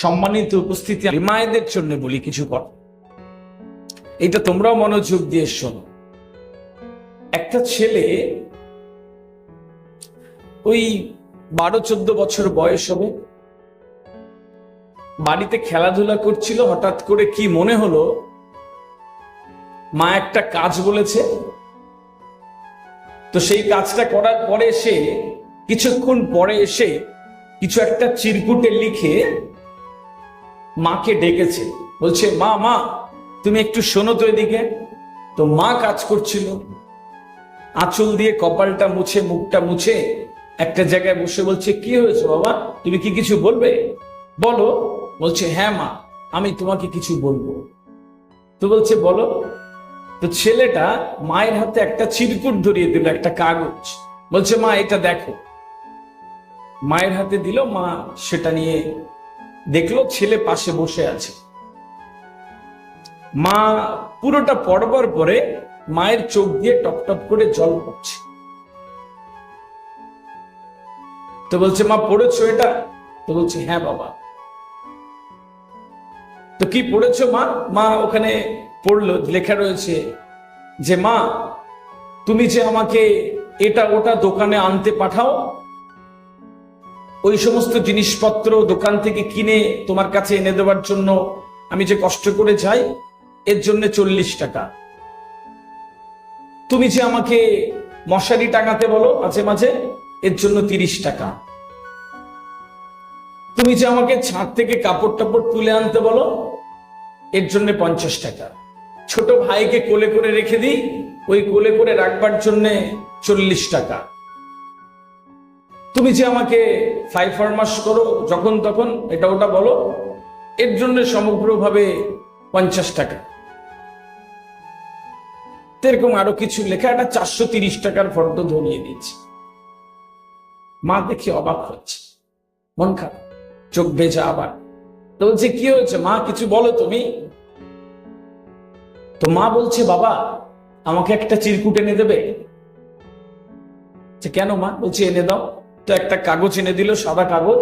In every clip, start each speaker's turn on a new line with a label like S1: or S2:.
S1: সম্মানিত উপস্থিতি, মায়েদের জন্য বলি কিছু কথা, এটা তোমরাও মনোযোগ দিয়ে শোনো। একটা ছেলে ওই 12-14 বছর বয়স হবে, বাড়িতে খেলাধুলা করছিল। হঠাৎ করে কি মনে হলো, মা একটা কাজ বলেছে, তো সেই কাজটা করার পরে সে কিছুক্ষণ পরে এসে কিছু একটা চিরকুটে লিখে মাকে ডেকেছে, বলছে মা মা তুমি একটু শোনো তো এদিকে। তো মা কাজ করছিল, আঁচল দিয়ে কপালটা মুছে, মুখটা মুছে একটা জায়গায় বসে বলছে, কি হয়েছে বাবা, তুমি কি কিছু বলবে, বলো। বলছে হ্যাঁ মা, আমি তোমাকে কিছু বলবো। তো বলছে বলো। তো ছেলেটা মায়ের হাতে একটা চিরকুট ধরিয়ে দিল, একটা কাগজ। বলছে মা এটা দেখো। মায়ের হাতে দিল, মা সেটা নিয়ে দেখলো ছেলে পাশে বসে আছে। মা পুরোটা পড়বার পরে মায়ের চোখ দিয়ে টপ টপ করে জল পড়ছে। তো বলছে মা পড়েছো এটা? তো বলছে হ্যাঁ বাবা। তো কি পড়েছো মা? মা ওখানে পড়লো, লেখা রয়েছে যে মা তুমি যে আমাকে এটা ওটা দোকানে আনতে পাঠাও, ওই সমস্ত জিনিসপত্র দোকান থেকে কিনে তোমার কাছে এনে দেওয়ার জন্য আমি যে কষ্ট করে যাই, এর জন্য 40 টাকা। তুমি যে আমাকে মশারি টাঙাতে বলো মাঝে মাঝে, এর জন্য 30 টাকা। তুমি যে আমাকে ছাদ থেকে কাপড় টাপড় তুলে আনতে বলো, এর জন্য 50 টাকা। ছোট ভাইকে কোলে করে রেখে দিই, ওই কোলে করে রাখবার জন্য 40 টাকা। তুমি যে আমাকে ফাইফরমাস করো যখন তখন এটা ওটা বলো, এর জন্য সমগ্রভাবে 50 টাকা। এরকম আরো কিছু লেখা, একটা 430 টাকার ফর্দ ধরিয়ে দিচ্ছে। মা দেখে অবাক হচ্ছে, মন খারাপ, চোখ ভেজা আবার। তো বলছে কি হয়েছে মা, কিছু বলো তুমি। তো মা বলছে বাবা আমাকে একটা চিরকুট এনে দেবে। কেন মা? বলছে এনে দাও। তো একটা কাগজ এনে দিল, সাদা কাগজ।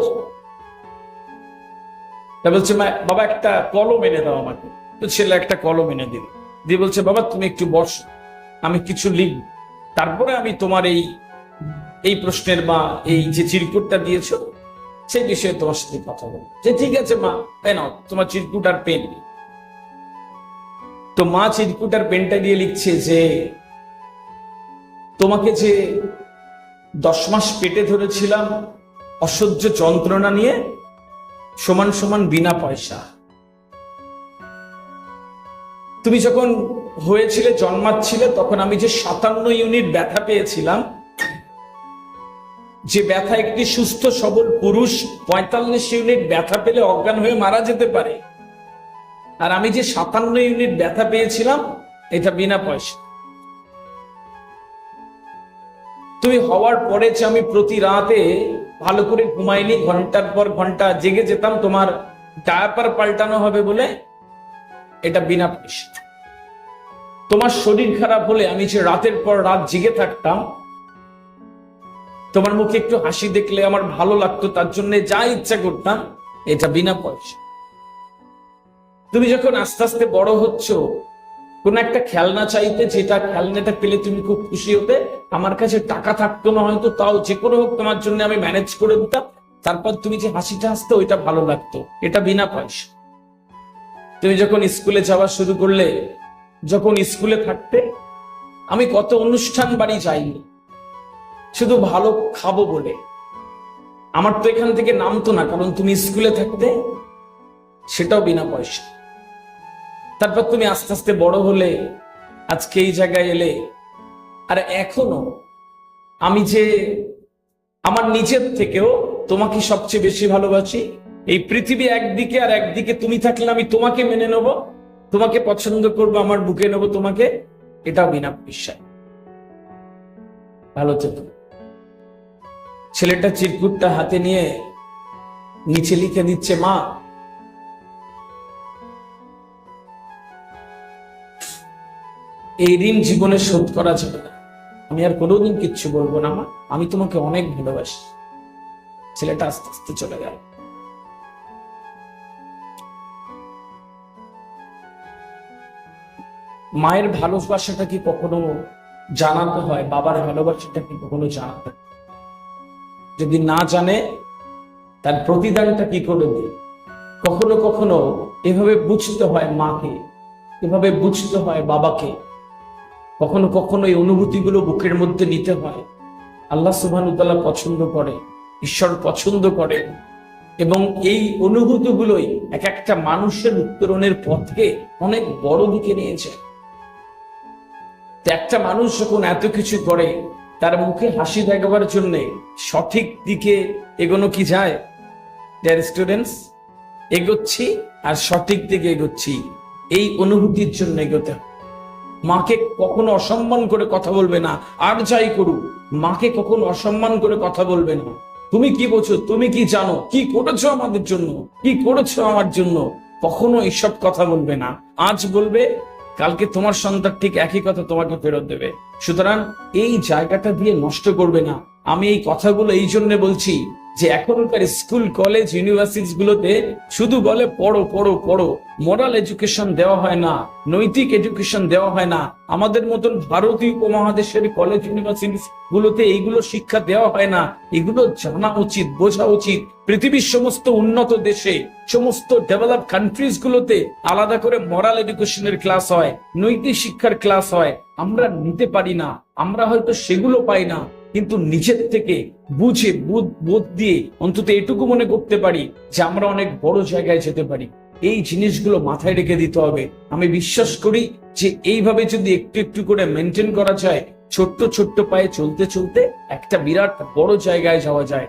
S1: তা বলছে মা বাবা একটা কলম এনে দাও আমাকে। তো ছেলে একটা কলম এনে দিল, দিয়ে বলছে বাবা তুমি একটু বসো, আমি কিছু লিখব, তারপরে আমি তোমার এই প্রশ্নের বা এই যে চিরকুটটা দিয়েছো সেই বিষয়ে তোমার সাথে কথা বলবো। যে ঠিক আছে মা, তাই নাও তোমার চিরকুট আর পেন। তো মা চিরকুট আর পেনটা দিয়ে লিখছে যে তোমাকে যে 10 মাস পেটে ধরেছিলাম অসহ্য যন্ত্রণা নিয়ে, সমান সমান বিনা পয়সা। তুমি যখন হয়েছিলে, জন্মাচ্ছিলে, তখন আমি যে 57 ইউনিট ব্যথা পেয়েছিলাম, যে ব্যথা একটি সুস্থ সবল পুরুষ 45 ইউনিট ব্যথা পেলে অজ্ঞান হয়ে মারা যেতে পারে, আর আমি যে 57 ইউনিট ব্যথা পেয়েছিলাম এটা বিনা পয়সা। তুমি হওয়ার পরে যে আমি প্রতি রাতে ভালো করে ঘুমাইনি, ঘন্টার পর ঘন্টা জেগে যেতাম তোমার ডায়াপার পাল্টানো হবে বলে, এটা বিনা পয়সা। তোমার শরীর খারাপ হলে আমি যে রাতের পর রাত জেগে থাকতাম, তোমার মুখে একটু হাসি দেখলে আমার ভালো লাগতো, তার জন্য যা ইচ্ছা করতাম, এটা বিনা পয়সা। তুমি যখন আস্তে আস্তে বড় হচ্ছ, কোন একটা খেলনা চাইতে, যেটা খেলনাটা পেলে তুমি খুব খুশি হতে, আমার কাছে টাকা থাকতো না হয়তো, তাও যে কোনো হোক তোমার জন্য আমি ম্যানেজ করে দিতাম, তারপর তুমি যে হাসিটা হাসতে, ওইটা ভালো লাগতো, এটা বিনা পয়সা। তুমি যখন স্কুলে যাওয়া শুরু করলে, যখন স্কুলে থাকতে আমি কত অনুষ্ঠান বাড়ি যাইনি, শুধু ভালো খাবো বলে, আমার তো এখান থেকে নামতো না, কারণ তুমি স্কুলে থাকতে, সেটাও বিনা পয়সা। তারপর তুমি আস্তে আস্তে বড় হলে, আজকে এই জায়গায় এলে, আর এখনো আমি যে আমার নিজের থেকেও তোমাকে সবচেয়ে বেশি ভালোবাসি। এই পৃথিবী একদিকে, আর একদিকে তুমি থাকলে আমি তোমাকে মেনে নেব, তোমাকে পছন্দ করবো, আমার বুকে নেব তোমাকে, এটাও বিনা পয়সায়। ভালো থেকো। ছেলেটা চিরকুটটা হাতে নিয়ে নিচে লিখে দিচ্ছে, মা এই ঋণ জীবনে শোধ করা যাবে না, আমি আর কোনোদিন কিচ্ছু বলবো না মা, আমি তোমাকে অনেক ভালোবাসি। ছেলেটা আস্তে আস্তে চলে গেল। মায়ের ভালোবাসাটা কি কখনো জানাতে হয়, বাবার ভালোবাসাটা কি কখনো জানাতে হয়? যদি না জানে তার প্রতিদানটা কি করে দেয়? কখনো কখনো এভাবে বুঝতে হয় মাকে, এভাবে বুঝতে হয় বাবাকে, কখনো কখনো এই অনুভূতিগুলো বুকের মধ্যে নিতে হয়। আল্লাহ সুবহানাহু ওয়া তাআলা পছন্দ করে, ঈশ্বর পছন্দ করে, এবং এই অনুভূতিগুলোই এক একটা মানুষের উত্তরণের পথকে অনেক বড় দিকে নিয়েছে। একটা মানুষ যখন এত কিছু করে, তার মুখে হাসি দেখাবার জন্য সঠিক দিকে এগোনো কি যায়? ডিয়ার স্টুডেন্টস, এগোচ্ছি আর সঠিক দিকে এগোচ্ছি, এই অনুভূতির জন্য এগোতে হবে। মাকে কখনো অসম্মান করে কথা বলবে না, আর যাই করুক মাকে কখনো অসম্মান করে কথা বলবে না। তুমি কি বোঝো, তুমি কি জানো, কি করেছো আমাদের জন্য, কি করেছো আমার জন্য, কখনো এইসব কথা বলবে না। আজ বলবে, কালকে তোমার সন্তান ঠিক একই কথা তোমাকে ফেরত দেবে। সুতরাং এই জায়গাটা দিয়ে নষ্ট করবে না। আমি এই কথাগুলো এই জন্য বলছি যে এখনকার স্কুল, কলেজ, ইউনিভার্সিটি গুলোতে শুধু বলে পড়ো পড়ো পড়ো, মোরাল এডুকেশন দেওয়া হয় না, নৈতিক এডুকেশন দেওয়া হয় না। আমাদের মতন ভারতীয় উপমহাদেশের কলেজ, ইউনিভার্সিটি গুলোতে এইগুলো শিক্ষা দেওয়া হয় না। এগুলো জানা উচিত, বোঝা উচিত। পৃথিবীর সমস্ত উন্নত দেশে, সমস্ত ডেভেলপ কান্ট্রিজ গুলোতে আলাদা করে মোরাল এডুকেশনের ক্লাস হয়, নৈতিক শিক্ষার ক্লাস হয়। আমরা নিতে পারি না, আমরা হয়তো সেগুলো পাই না, কিন্তু নিজের থেকে বুঝে বোধ দিয়ে অন্তত এটুকু মনে করতে পারি যে আমরা অনেক বড় জায়গায় যেতে পারি। এই জিনিসগুলো মাথায় রেখে দিতে হবে। আমি বিশ্বাস করি যে এইভাবে যদি একটু একটু করে মেনটেন করা যায়, ছোট্ট ছোট্ট পায়ে চলতে চলতে একটা বিরাট বড় জায়গায় যাওয়া যায়।